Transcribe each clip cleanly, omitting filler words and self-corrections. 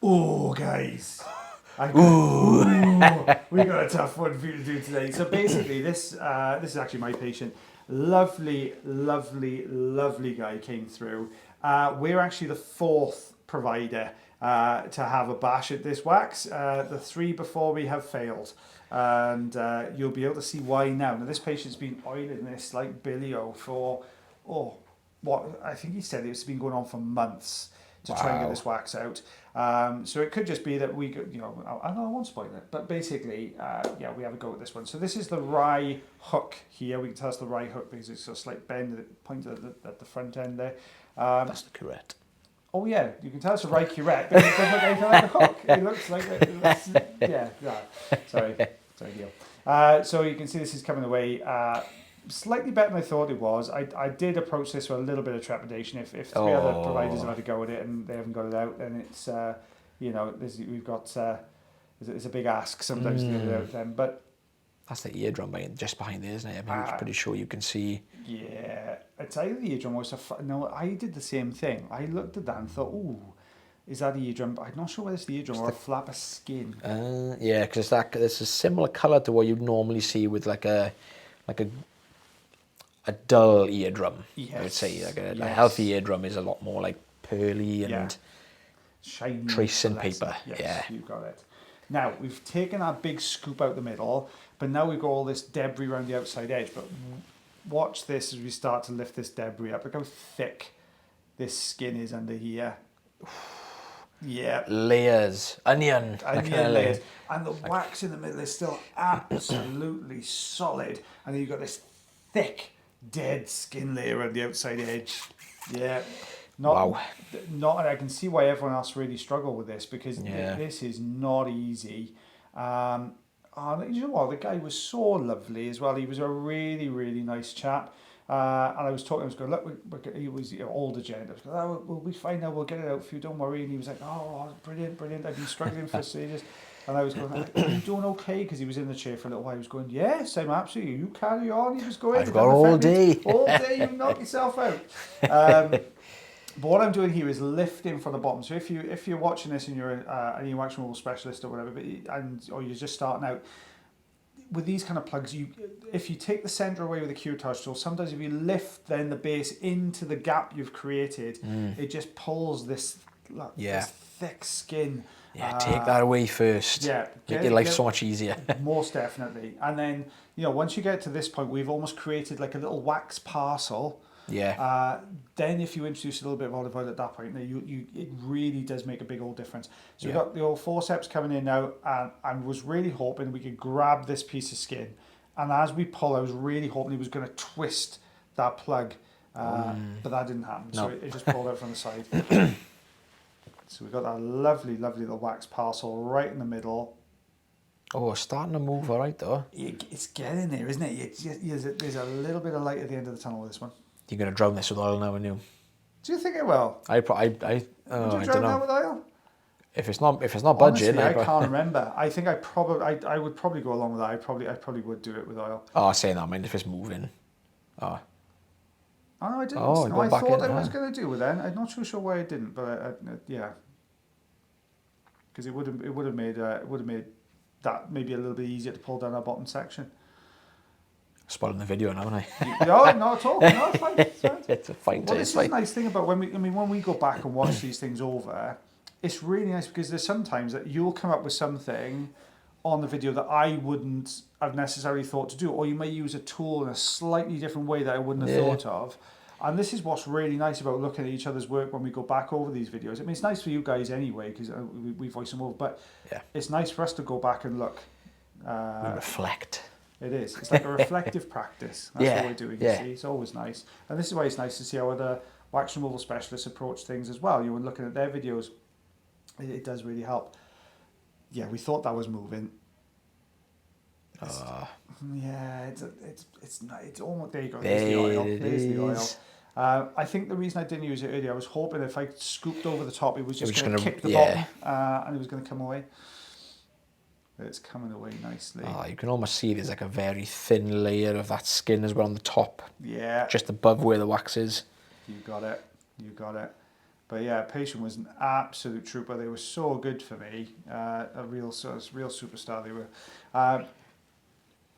Oh, guys. We got a tough one for you to do today. So basically, this is actually my patient. Lovely, lovely, lovely guy came through. We're actually the fourth provider to have a bash at this wax. The three before we have failed. And you'll be able to see why now. Now, this patient's been oiling this like Billy-O for, I think he said it's been going on for months to try and get this wax out. So it could just be that we could, I won't spoil it, but basically, we have a go at this one. So this is the Rai hook here. We can tell it's the Rai hook because it's a slight bend pointed at the front end there. That's the Curette. Oh yeah, you can tell it's a Rai Curette because it doesn't look anything like a hook. It looks like Sorry, Neil. So you can see this is coming away. Slightly better than I thought it was. I did approach this with a little bit of trepidation. If three other providers have had a go at it and they haven't got it out, then it's we've got it's a big ask sometimes to get it out then. But that's the eardrum just behind there, isn't it? I'm pretty sure you can see. Yeah, it's either the eardrum or it's no. I did the same thing. I looked at that and thought, ooh, is that the eardrum? I'm not sure whether it's the eardrum or a flap of skin. Yeah, because it's a similar colour to what you'd normally see with like a dull eardrum. Yes. I would say a healthy eardrum is a lot more like pearly and shiny tracing paper. Yes, yeah, you got it. Now we've taken our big scoop out the middle, but now we've got all this debris around the outside edge. But watch this as we start to lift this debris up. Look how thick this skin is under here. Yeah. Layers. Onion layers. And the wax in the middle is still absolutely solid. And then you've got this thick, dead skin layer on the outside edge. Yeah. Not, I can see why everyone else really struggle with this because this is not easy. And you know what? The guy was so lovely as well. He was a really, really nice chap. And I was talking, I was going, look, he was older gent. I was going, we'll be fine now, we'll get it out for you, don't worry. And he was like, oh, brilliant, I've been struggling for ages. And I was going, are you doing okay? Because he was in the chair for a little while. He was going, yes, I'm absolutely, you carry on. He was going, I've got all day. All day, you knock yourself out. But what I'm doing here is lifting from the bottom. So if you're watching this and you're an earwax removal specialist or whatever, or you're just starting out, with these kind of plugs, if you take the center away with a curettage tool, sometimes if you lift then the base into the gap you've created, it just pulls this thick skin. Yeah, take that away first. Yeah, make your life so much easier. Most definitely. And then once you get to this point, we've almost created like a little wax parcel. Yeah. Then if you introduce a little bit of olive oil at that point, it really does make a big old difference. So we've got the old forceps coming in now, and I was really hoping we could grab this piece of skin. And as we pull, I was really hoping he was going to twist that plug, but that didn't happen. No. So it just pulled out from the side. So we've got that lovely, lovely little wax parcel right in the middle. Oh, it's starting to move all right though. It's getting there, isn't it? There's a little bit of light at the end of the tunnel with this one. You're going to drown this with oil now, aren't you? Do you think it will? I Would you drown that with oil? If it's not budging, I can't remember. I think I would probably go along with that. I probably would do it with oil. Oh, saying that, I mean, if it's moving. Oh. Oh, no, I didn't. Oh, no, I thought I was going to do with that. I'm not too sure why I didn't, but yeah, because it would have made that maybe a little bit easier to pull down our bottom section. Spoiling the video now, haven't I? No, not at all. No, it's fine. It's fine. It's a fine. Well, this is a nice thing about when we go back and watch these things over. It's really nice because there's sometimes that you'll come up with something on the video that I wouldn't have necessarily thought to do, or you may use a tool in a slightly different way that I wouldn't have thought of. And this is what's really nice about looking at each other's work when we go back over these videos. I mean, it's nice for you guys anyway because we voice them over, but it's nice for us to go back and look. We reflect. It is. It's like a reflective practice. That's what we're doing, you see. It's always nice. And this is why it's nice to see how other wax removal specialists approach things as well. When looking at their videos, it does really help. Yeah, we thought that was moving. It's almost, there you go. There's the oil. There's the oil. I think the reason I didn't use it earlier, I was hoping if I scooped over the top, it was just going to kick the bottom and it was going to come away. It's coming away nicely. Oh, you can almost see there's like a very thin layer of that skin as well on the top. Yeah. Just above where the wax is. You got it. But yeah, patient was an absolute trooper. They were so good for me. A real superstar they were.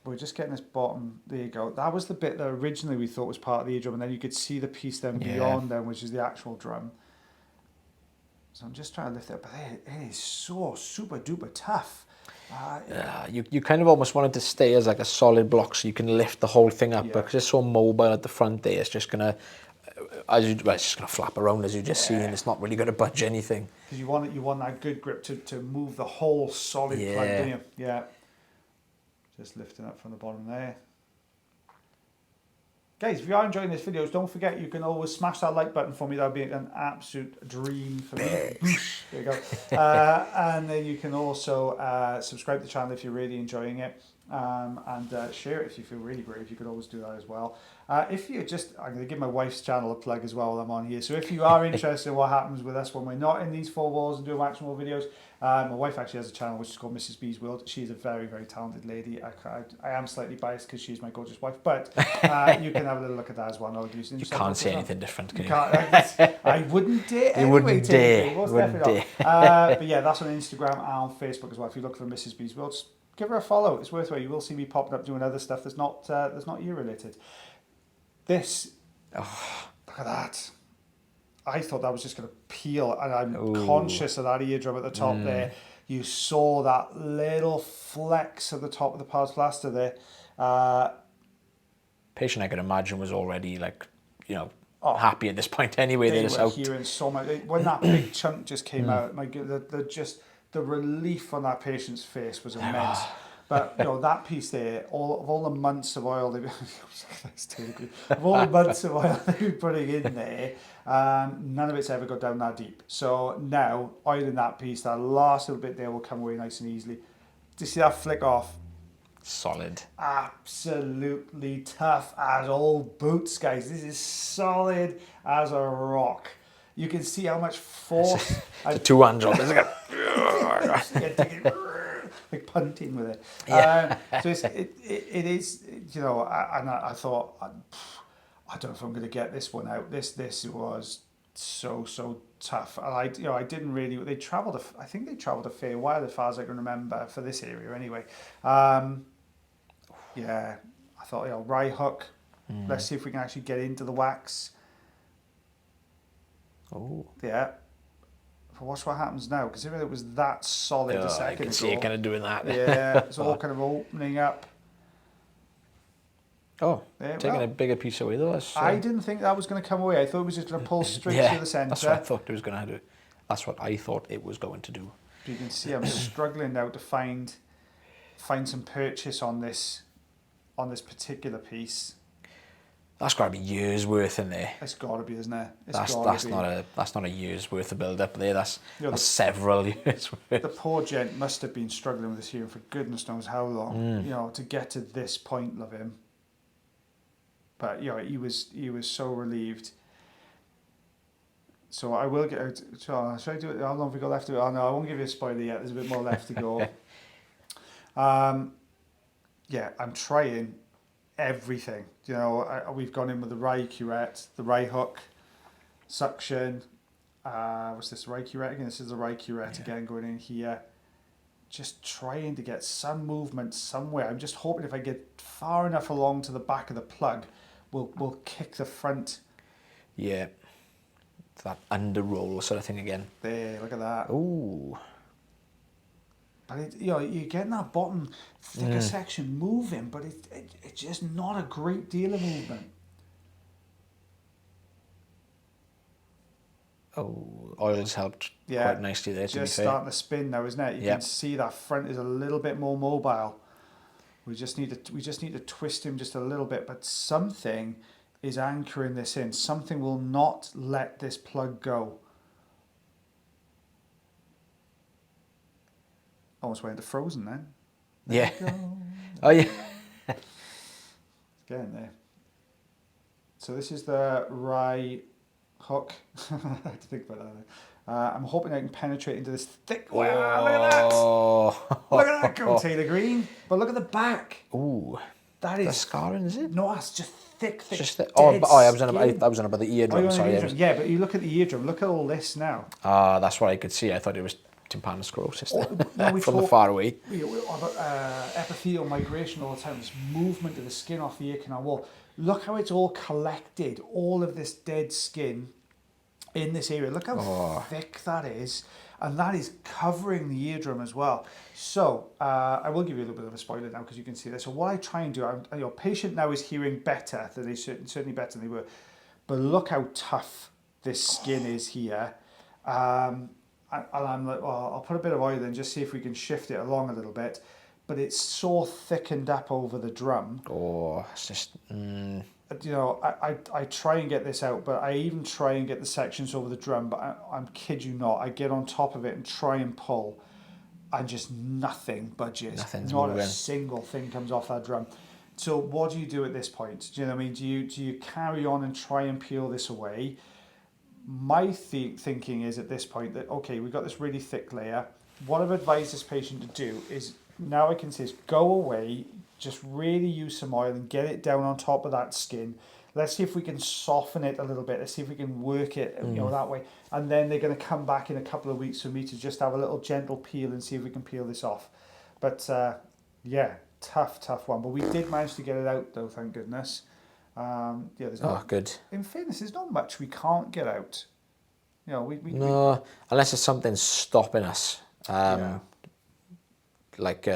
We're just getting this bottom. There you go. That was the bit that originally we thought was part of the eardrum, and then you could see the piece then beyond them, which is the actual drum. So I'm just trying to lift it up, but it is so super duper tough. You kind of almost want it to stay as like a solid block so you can lift the whole thing up, because it's so mobile at the front there. It's just gonna, it's just gonna flap around as you just seen. It's not really gonna budge anything. Because you want that good grip to move the whole solid plug, don't you? Yeah. Just lifting up from the bottom there. Guys, if you are enjoying this video, don't forget you can always smash that like button for me. That would be an absolute dream for me. There you go. And then you can also subscribe to the channel if you're really enjoying it. And share it if you feel really brave. You could always do that as well. If you just, I'm going to give my wife's channel a plug as well while I'm on here. So if you are interested in what happens with us when we're not in these four walls and doing maximum videos, my wife actually has a channel which is called Mrs. B's World. She's a very, very talented lady. I am slightly biased because she's my gorgeous wife, but you can have a little look at that as well. You can't say anything different, can you? I wouldn't dare. You wouldn't dare. But yeah, that's on Instagram and on Facebook as well. If you look for Mrs. B's World, just give her a follow. It's worth it. You will see me popping up doing other stuff that's not ear related. This, look at that. I thought that was just going to peel, and I'm conscious of that eardrum at the top there. You saw that little flex at the top of the pars plaster there. Patient, I can imagine, was already like, happy at this point anyway. They were hearing so much. When that big chunk just came out, my God, the relief on that patient's face was immense. But that piece there, all the months of oil they've been putting in there, none of it's ever got down that deep. So now oiling that piece, that last little bit there will come away nice and easily. Do you see that flick off? Solid. Absolutely tough as old boots, guys. This is solid as a rock. You can see how much force. The two-hand job. Like punting with it. So it is, and I thought, I don't know if I'm going to get this one out. This was so tough. And I didn't really. I think they travelled a fair while, as far as I can remember, for this area anyway. Yeah, I thought, Rai hook. Let's see if we can actually get into the wax. Oh. Yeah. Watch what happens now. Considering it was that solid a second ago. I can see it kind of doing that. Yeah, it's all kind of opening up. Taking a bigger piece away though. I didn't think that was going to come away. I thought it was just going to pull straight through the centre. That's what I thought it was going to do. That's what I thought it was going to do. You can see I'm struggling now to find some purchase on this particular piece. That's got to be years worth in there. It's got to be, isn't it? That's not a year's worth of build up there. That's several years worth. The poor gent must have been struggling with this hearing for goodness knows how long. To get to this point of him. But he was so relieved. So I will get. Should I do it? How long have we got left to it? Oh no, I won't give you a spoiler yet. There's a bit more left to go. Yeah, I'm trying everything. We've gone in with the Rai Curette, the Rai hook, suction. What's this, Rai Curette again? This is the Rai Curette again going in here. Just trying to get some movement somewhere. I'm just hoping if I get far enough along to the back of the plug, we'll kick the front. Yeah. That under roll sort of thing again. There, look at that. Ooh. But you're getting that bottom thicker section moving, but it's just not a great deal of movement. Oh, oil's helped quite nicely there. Just starting to spin now, isn't it? You can see that front is a little bit more mobile. We just need to twist him just a little bit, but something is anchoring this in. Something will not let this plug go. Almost went into frozen then. Yeah. Oh yeah. Getting there. So this is the Rai hook. I have to think about that. I'm hoping I can penetrate into this thick. Wow, look at that! Look at that coat, Taylor Green. But look at the back. Ooh. That is the scarring, is it? No, that's just thick, Just dead I was on skin. about the eardrum. Oh, you're on the Sorry, eardrum. Yeah, but you look at the eardrum. Look at all this now. that's what I could see. I thought it was tympanosclerosis No, we from the talk far away. about epithelial migration all the time. This movement of the skin off the ear canal wall. Look how it's all collected. All of this dead skin in this area. Look how thick that is. And that is covering the eardrum as well. So I will give you a little bit of a spoiler now because you can see this. So what I try and do, your patient now is hearing better than they certainly better than they were. But look how tough this skin is here. And I'm like, well, I'll put a bit of oil in, just see if we can shift it along a little bit. But it's so thickened up over the drum. Oh, it's just... You know, I try and get this out, but I even try and get the sections over the drum, but I'm kid you not, I get on top of it and try and pull, and just nothing budges. Nothing's not moving. a single thing comes off that drum. So what do you do at this point? Do you know what I mean? Do you carry on and try and peel this away? My thinking is at this point that, okay, we've got this really thick layer. What I've advised this patient to do is, now I can say, is go away, just really use some oil and get it down on top of that skin. Let's see if we can soften it a little bit. Let's see if we can work it, you know, that way. And then they're going to come back in a couple of weeks for me to just have a little gentle peel and see if we can peel this off. But yeah, tough one. But we did manage to get it out though, thank goodness. Yeah, there's not, good. In fairness, there's not much we can't get out. You know, No, unless it's something stopping us. Like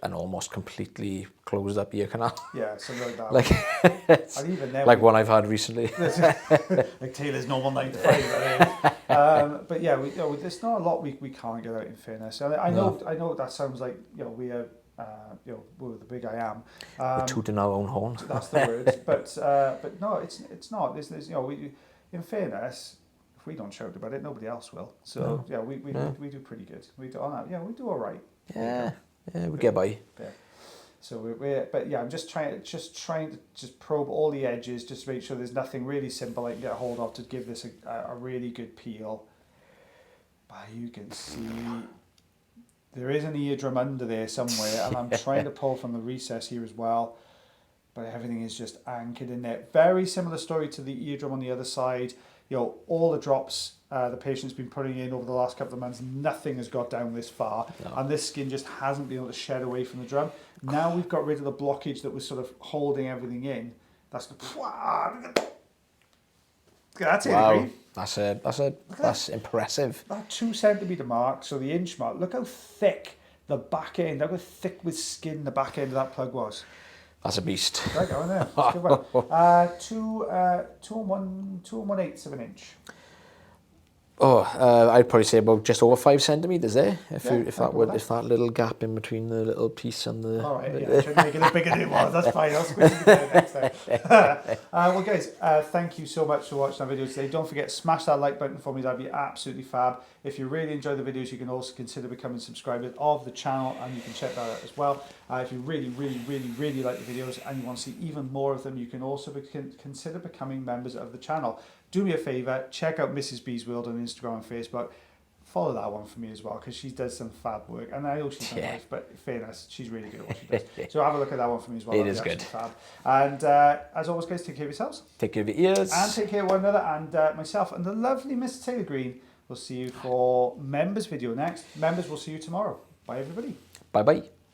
an almost completely closed up ear canal. Yeah, something like that. Like, and even then, like one I've had recently. like Taylor's normal 9 to 5. But yeah, there's not a lot we can't get out, in fairness. And I know that sounds like, you know, we're the big I am. We're tooting our own horn. That's the word. But no, it's not. There's you know, in fairness, if we don't shout about it, nobody else will. So yeah, we do pretty good. We do all right. Yeah, we get by. Yeah. So but yeah, I'm just trying to probe all the edges, just to make sure there's nothing really simple I can get a hold of to give this a really good peel. But you can see there is an eardrum under there somewhere, and I'm trying to pull from the recess here as well. But everything is just anchored in there. Very similar story to the eardrum on the other side. You know, all the drops the patient's been putting in over the last couple of months, nothing has got down this far, and this skin just hasn't been able to shed away from the drum. Now we've got rid of the blockage that was sort of holding everything in. That's it. Wow, that's impressive. That 2 centimetre mark, so the inch mark. Look how thick the back end, look how thick with skin the back end of that plug was. That's a beast. Right, go on there. That's a good one. 2 1/8 of an inch. I'd probably say about just over 5 centimeters there. If that little gap in between the little piece and the. All right, yeah, should make it a bigger than it was. That's fine. I'll squeeze it down next time. Well, guys, thank you so much for watching our video today. Don't forget, smash that like button for me. That'd be absolutely fab. If you really enjoy the videos, you can also consider becoming subscribers of the channel, and you can check that out as well. If you really like the videos and you want to see even more of them, you can also consider becoming members of the channel. Do me a favour, check out Mrs. B's World on Instagram and Facebook. Follow that one for me as well, because she does some fab work. And I know she's not nice, but in fairness, she's really good at what she does. So have a look at that one for me as well. It is good. Fab. And as always, guys, take care of yourselves. Take care of your ears. And take care of one another. And myself and the lovely Mr. Taylor Green will see you for members video next. Members, will see you tomorrow. Bye, everybody. Bye-bye.